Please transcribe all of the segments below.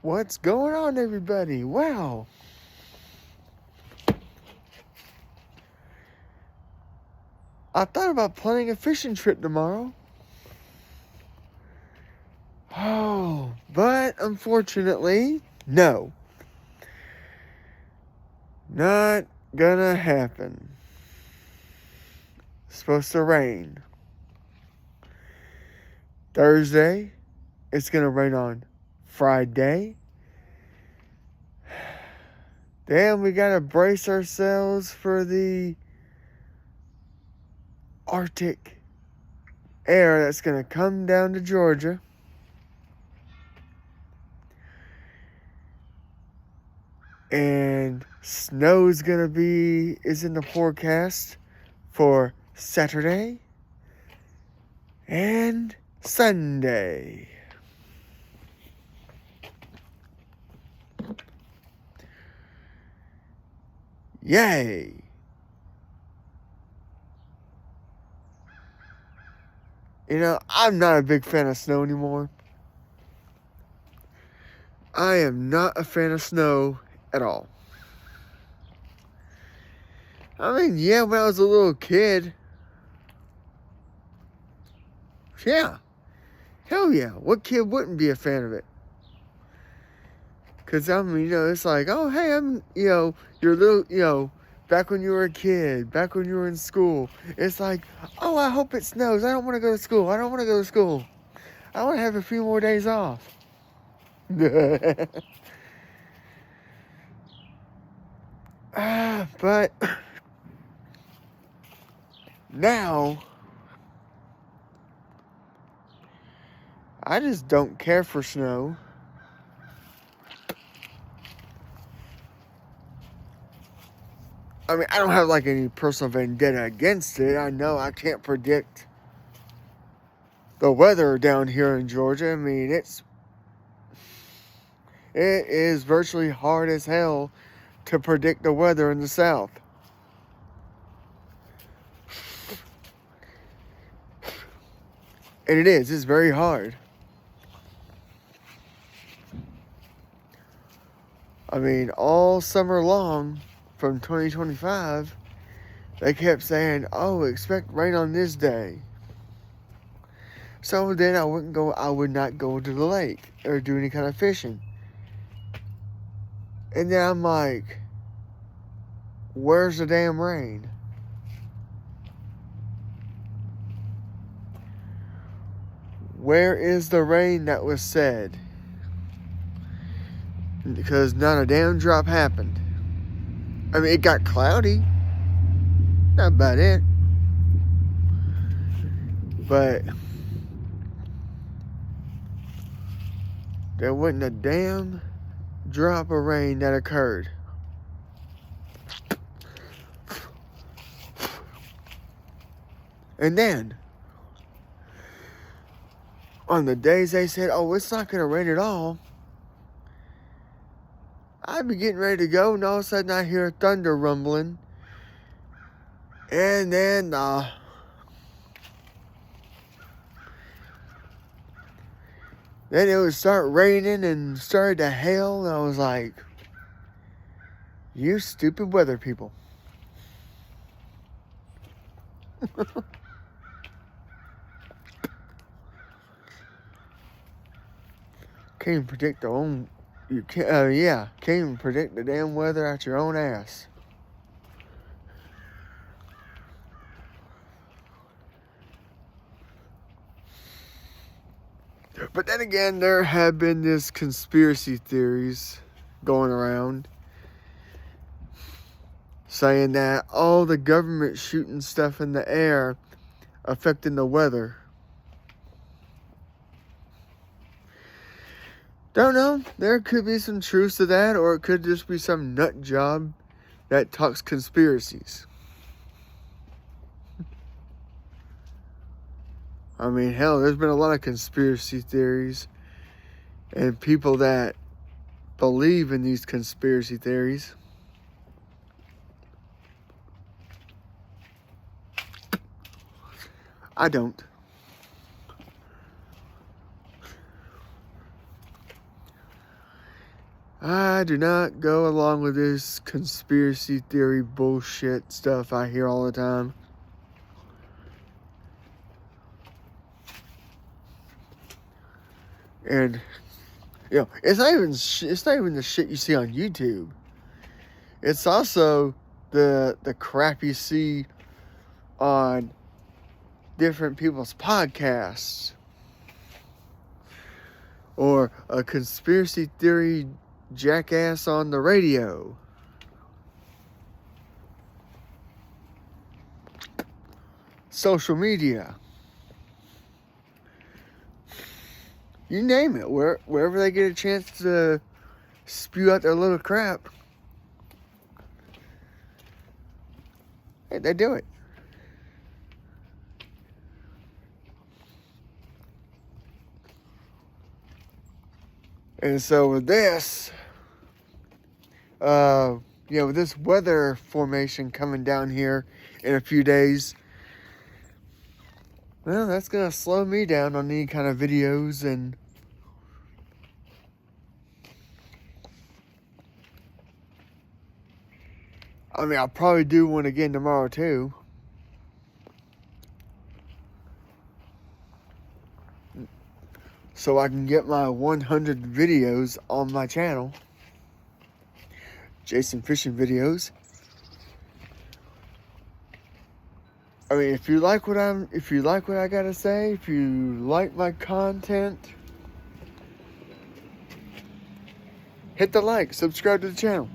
What's going on, everybody? Wow. I thought about planning a fishing trip tomorrow. Oh, but unfortunately, no. Not gonna happen. It's supposed to rain. Thursday, it's gonna rain on Friday. Damn, we gotta brace ourselves for the Arctic air that's gonna come down to Georgia. And snow's is in the forecast for Saturday and Sunday. Yay! You know, I'm not a big fan of snow anymore. I am not a fan of snow at all. I mean, yeah, when I was a little kid. Yeah. Hell yeah. What kid wouldn't be a fan of it? Because, I mean, it's like, oh, hey, you're little, back when you were a kid, back when you were in school. It's like, oh, I hope it snows. I don't want to go to school. I don't want to go to school. I want to have a few more days off. But now, I just don't care for snow. I mean, I don't have like any personal vendetta against it. I know I can't predict the weather down here in Georgia. I mean, it is virtually hard as hell to predict the weather in the South. And it's very hard. I mean, all summer long from 2025, they kept saying, oh, expect rain on this day. So then I would not go to the lake or do any kind of fishing. And then I'm like, where's the damn rain? Where is the rain that was said? Because not a damn drop happened. I mean, it got cloudy. Not about it. But there wasn't a damn drop of rain that occurred. And then, on the days they said, oh, it's not going to rain at all, I'd be getting ready to go, and all of a sudden I hear thunder rumbling. And then, then it would start raining and started to hail, and I was like, you stupid weather people. Can't even predict can't even predict the damn weather out your own ass. But then again, there have been this conspiracy theories going around saying that all the government shooting stuff in the air affecting the weather. Don't know. There could be some truth to that, or it could just be some nut job that talks conspiracies. I mean, hell, there's been a lot of conspiracy theories and people that believe in these conspiracy theories. I don't. I do not go along with this conspiracy theory bullshit stuff I hear all the time. And it's not even the shit you see on YouTube. It's also the crap you see on different people's podcasts, or a conspiracy theory jackass on the radio. Social media. You name it. Wherever they get a chance to spew out their little crap, they do it. And so with this, with this weather formation coming down here in a few days, well, that's going to slow me down on any kind of videos. And I mean, I'll probably do one again tomorrow too. So I can get my 100 videos on my channel. Jason Fishing Videos. I mean, if you like what I gotta say, if you like my content, hit the like, subscribe to the channel.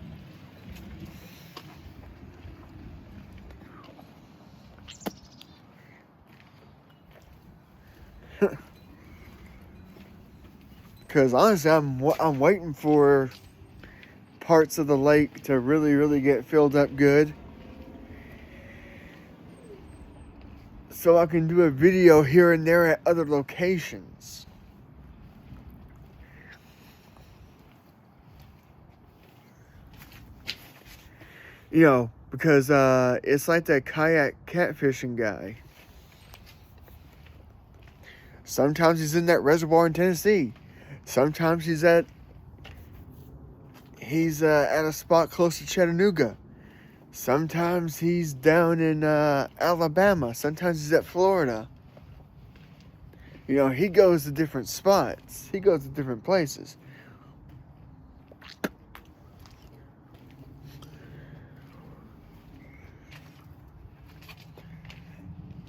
Because honestly, I'm waiting for parts of the lake to really, really get filled up good, so I can do a video here and there at other locations. Because it's like that kayak catfishing guy. Sometimes he's in that reservoir in Tennessee. Sometimes he's at a spot close to Chattanooga. Sometimes he's down in Alabama. Sometimes he's at Florida. He goes to different spots. He goes to different places.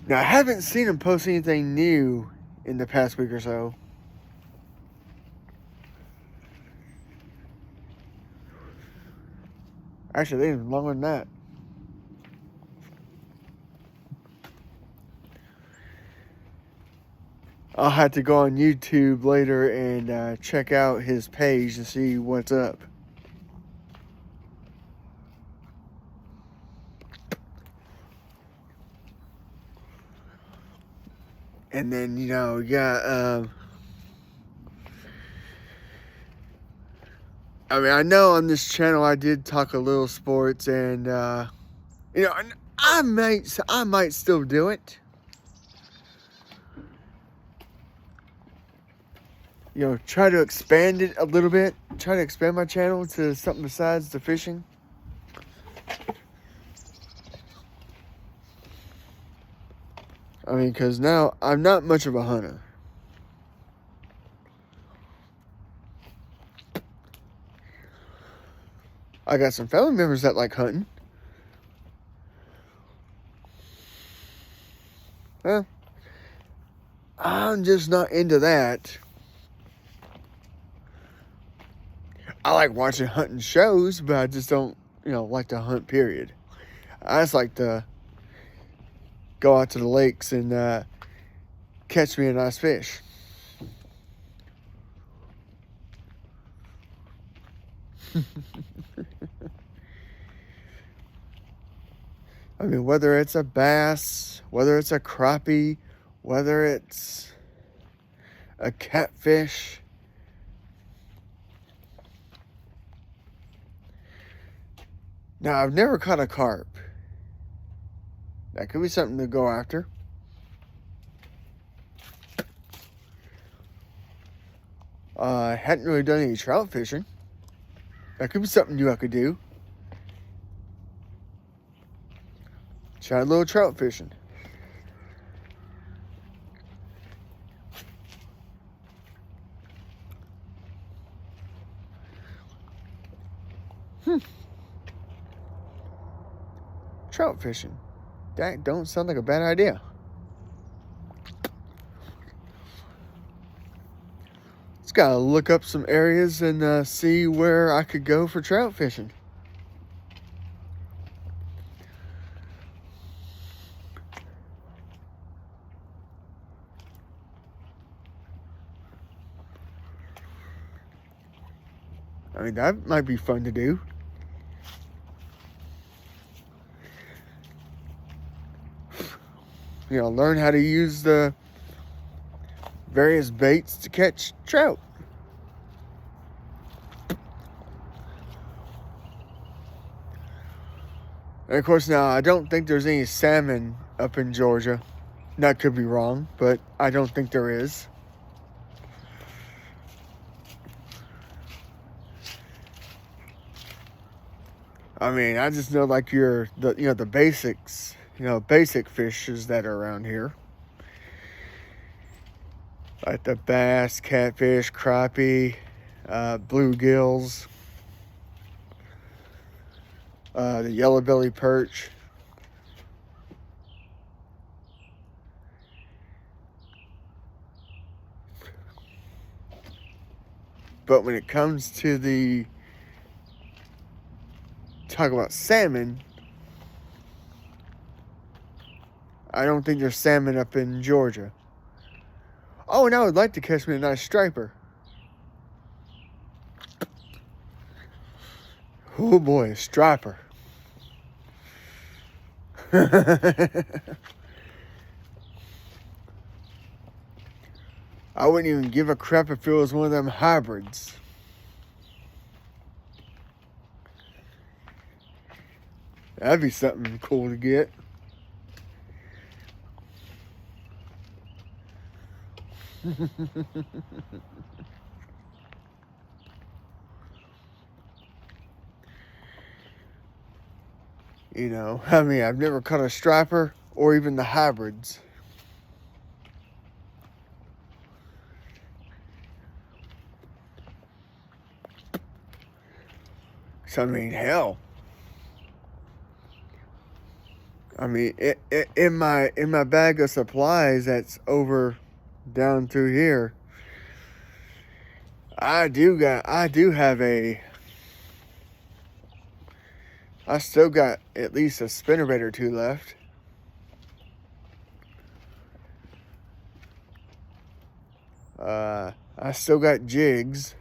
Now, I haven't seen him post anything new in the past week or so. Actually, even longer than that. I'll have to go on YouTube later and check out his page and see what's up. And then, we got, I know on this channel I did talk a little sports, and, I might still do it. Try to expand it a little bit. Try to expand my channel to something besides the fishing. I mean, because now I'm not much of a hunter. I got some family members that like hunting. Well, I'm just not into that. I like watching hunting shows, but I just don't, like to hunt, period. I just like to go out to the lakes and catch me a nice fish. I mean, whether it's a bass, whether it's a crappie, whether it's a catfish. Now, I've never caught a carp. That could be something to go after. I hadn't really done any trout fishing. That could be something new I could do. Try a little trout fishing. Trout fishing. That don't sound like a bad idea. Just gotta look up some areas and see where I could go for trout fishing. I mean, that might be fun to do. You know, learn how to use the various baits to catch trout. And of course, now I don't think there's any salmon up in Georgia. That could be wrong, but I don't think there is. I mean, I just know like the basics, basic fishes that are around here. Like the bass, catfish, crappie, bluegills, the yellow belly perch. But when it comes to talk about salmon, I don't think there's salmon up in Georgia. Oh, and I would like to catch me a nice striper. Oh boy, a striper. I wouldn't even give a crap if it was one of them hybrids. That'd be something cool to get. I mean, I've never caught a striper or even the hybrids. So, I mean, hell. I mean, in my bag of supplies that's over down through here, I still got at least a spinnerbait or two left. I still got jigs.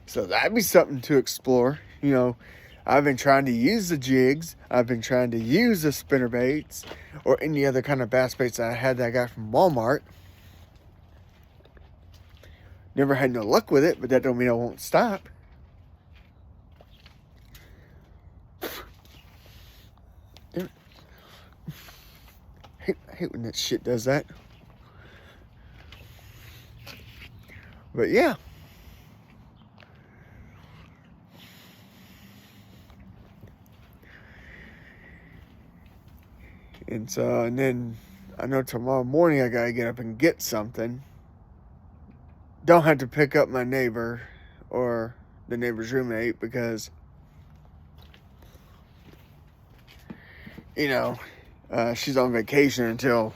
So that'd be something to explore. I've been trying to use the jigs. I've been trying to use the spinnerbaits or any other kind of bass baits I got from Walmart. Never had no luck with it, but that don't mean I won't stop. I hate when that shit does that. But yeah. And then I know tomorrow morning I gotta get up and get something. Don't have to pick up my neighbor or the neighbor's roommate because, she's on vacation until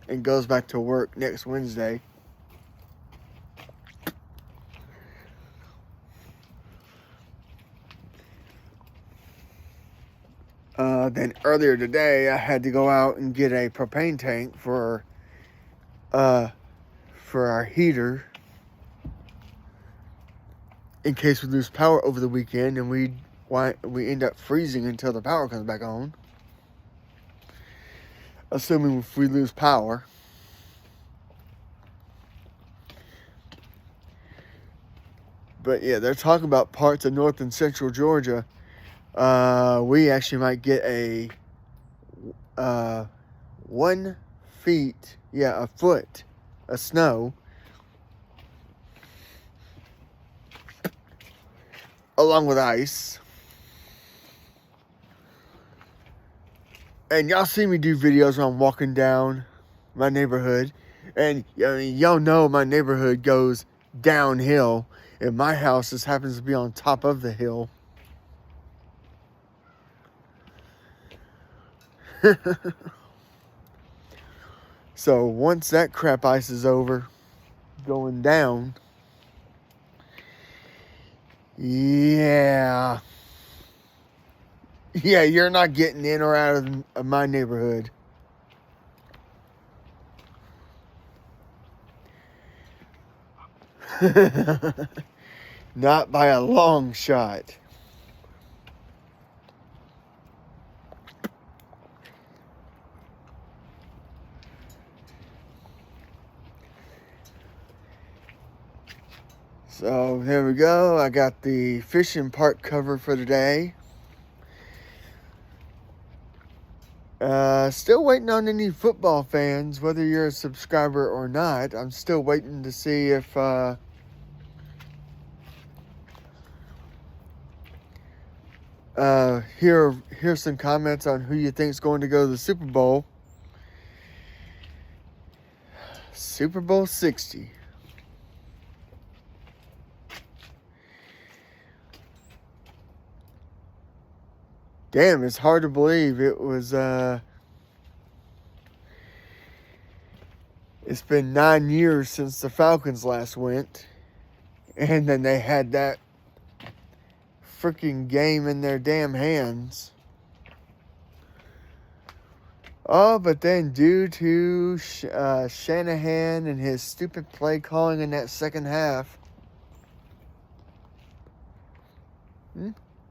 and goes back to work next Wednesday. Then earlier today, I had to go out and get a propane tank for our heater in case we lose power over the weekend and we end up freezing until the power comes back on. Assuming if we lose power. But yeah, they're talking about parts of North and Central Georgia. We actually might get a 1 feet. a foot of snow. Along with ice. And y'all see me do videos when I'm walking down my neighborhood. And y'all know my neighborhood goes downhill. And my house just happens to be on top of the hill. So once that crap ice is over, going down, yeah, you're not getting in or out of my neighborhood. Not by a long shot. So there we go. I got the fishing part covered for today. Still waiting on any football fans, whether you're a subscriber or not. I'm still waiting to see if here's some comments on who you think's going to go to the Super Bowl. Super Bowl 60. Damn, it's hard to believe it was it's been 9 years since the Falcons last went. And then they had that freaking game in their damn hands. Oh, but then due to Shanahan and his stupid play calling in that second half,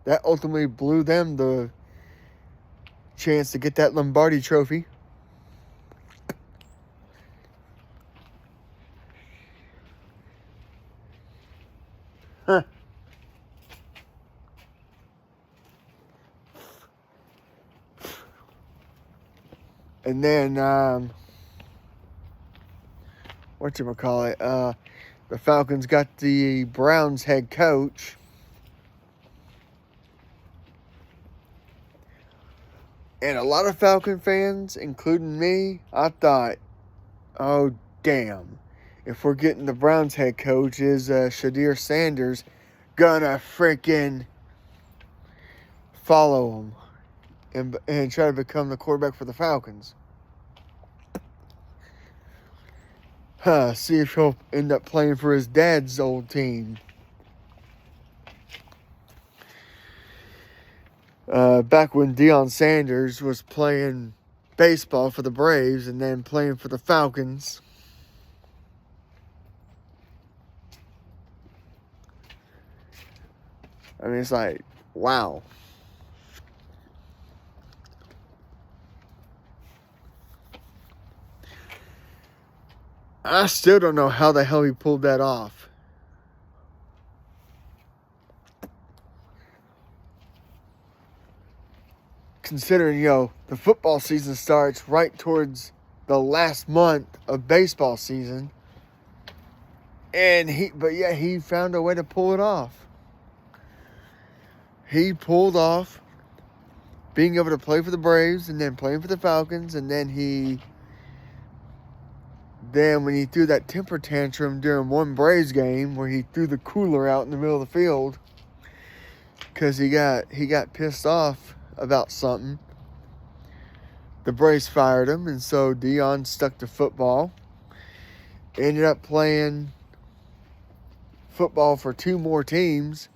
that ultimately blew them the chance to get that Lombardi trophy. Huh. And then, whatchamacallit, the Falcons got the Browns head coach. And a lot of Falcon fans, including me, I thought, oh, damn. If we're getting the Browns head coach, is Shadir Sanders gonna freaking follow him and try to become the quarterback for the Falcons? See if he'll end up playing for his dad's old team. Back when Deion Sanders was playing baseball for the Braves and then playing for the Falcons. I mean, it's like, wow. I still don't know how the hell he pulled that off. Considering, the football season starts right towards the last month of baseball season. And he found a way to pull it off. He pulled off being able to play for the Braves and then playing for the Falcons. And then when he threw that temper tantrum during one Braves game where he threw the cooler out in the middle of the field because he got pissed off about something, the Braves fired him, and so Deion stuck to football. Ended up playing football for 2 more teams.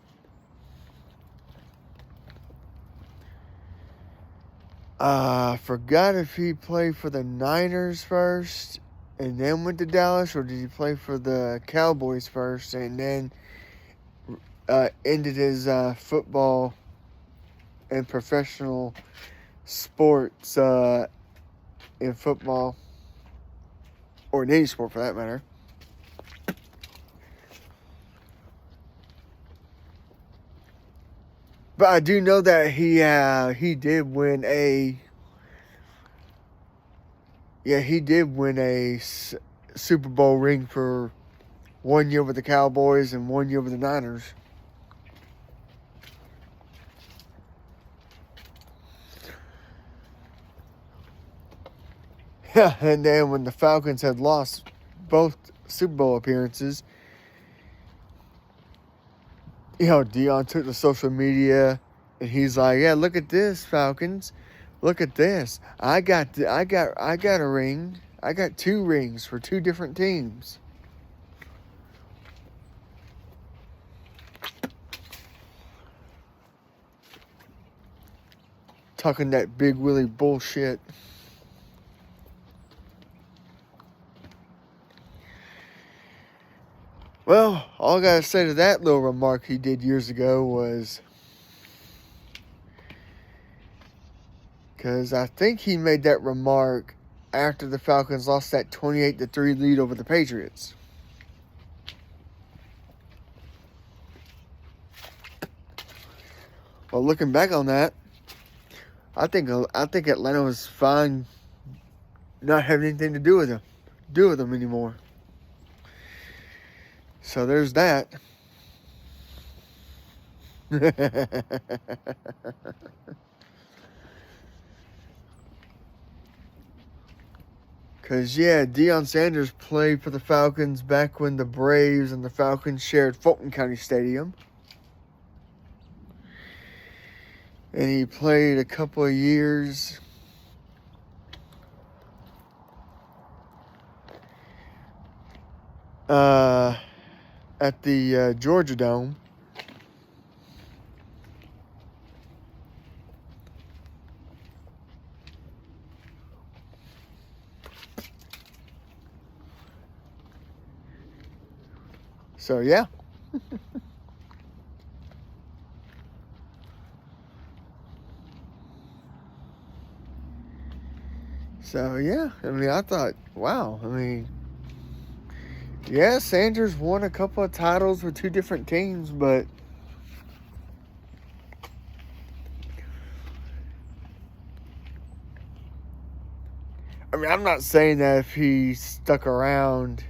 I forgot if he played for the Niners first and then went to Dallas, or did he play for the Cowboys first and then ended his football and professional sports in football, or in any sport for that matter. But I do know that he did win Yeah, he did win a Super Bowl ring for 1 year with the Cowboys and 1 year with the Niners. Yeah, and then when the Falcons had lost both Super Bowl appearances, Deion took to social media and he's like, "Yeah, look at this, Falcons. Look at this. I got a ring. I got 2 rings for 2 different teams." Talking that Big Willie bullshit. Well, all I gotta say to that little remark he did years ago was, because I think he made that remark after the Falcons lost that 28-3 lead over the Patriots. Well, looking back on that, I think Atlanta was fine not having anything to do with them anymore. So there's that. Because, yeah, Deion Sanders played for the Falcons back when the Braves and the Falcons shared Fulton County Stadium. And he played a couple of years at the Georgia Dome. So, yeah. So, yeah. I mean, I thought, wow. I mean, yeah, Sanders won a couple of titles with 2 different teams, but I mean, I'm not saying that if he stuck around,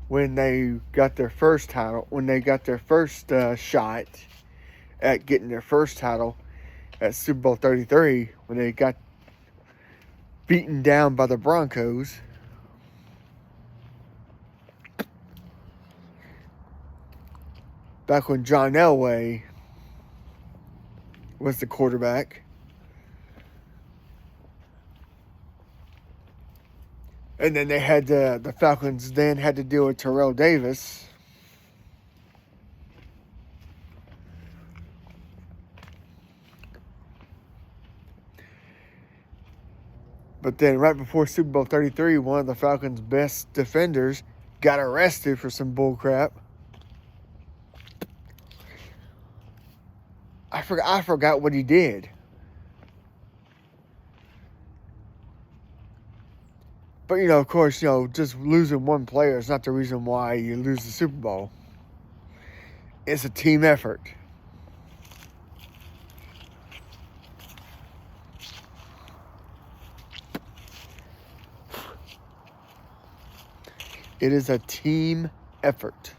when they got their first title, when they got their first shot at getting their first title at Super Bowl 33, when they got beaten down by the Broncos. Back when John Elway was the quarterback. And then they had the Falcons then had to deal with Terrell Davis. But then right before Super Bowl 33, one of the Falcons' best defenders got arrested for some bullcrap. I forgot what he did. But, of course, just losing one player is not the reason why you lose the Super Bowl. It's a team effort. It is a team effort.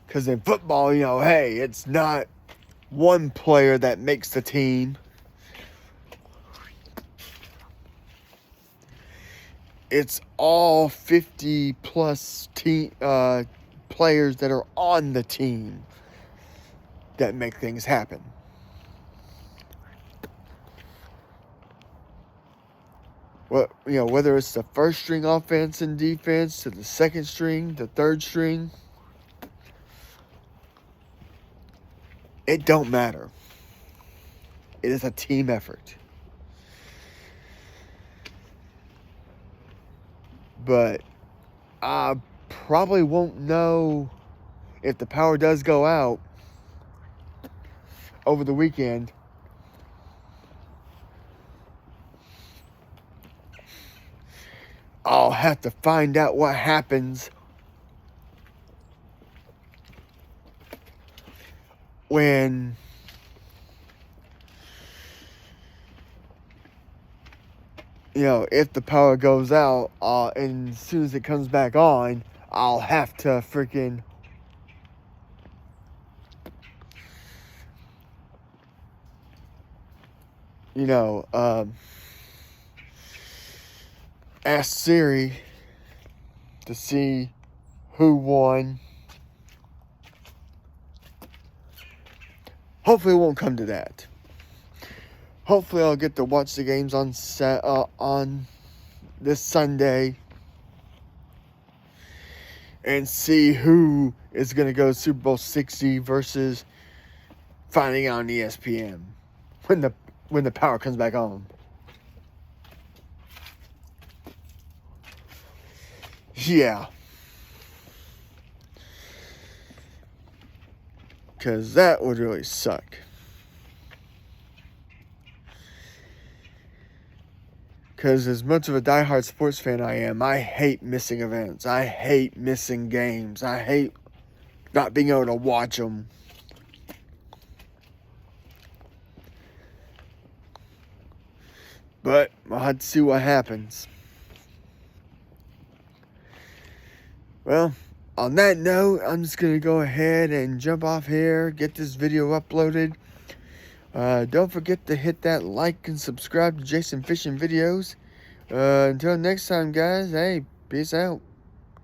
Because in football, hey, it's not one player that makes the team. It's all 50-plus players that are on the team that make things happen. Well, whether it's the first string offense and defense to the second string, the third string, it don't matter. It is a team effort. But I probably won't know if the power does go out over the weekend. I'll have to find out what happens when if the power goes out, and as soon as it comes back on, I'll have to freaking ask Siri to see who won. Hopefully it won't come to that. Hopefully I'll get to watch the games on this Sunday and see who is going to go Super Bowl 60 versus finding out on ESPN when the power comes back on. Yeah. Because that would really suck. Because as much of a diehard sports fan I am, I hate missing events. I hate missing games. I hate not being able to watch them. But I'll have to see what happens. Well, on that note, I'm just going to go ahead and jump off here, get this video uploaded. Don't forget to hit that like and subscribe to Jason Fishing Videos. Until next time, guys, hey, peace out.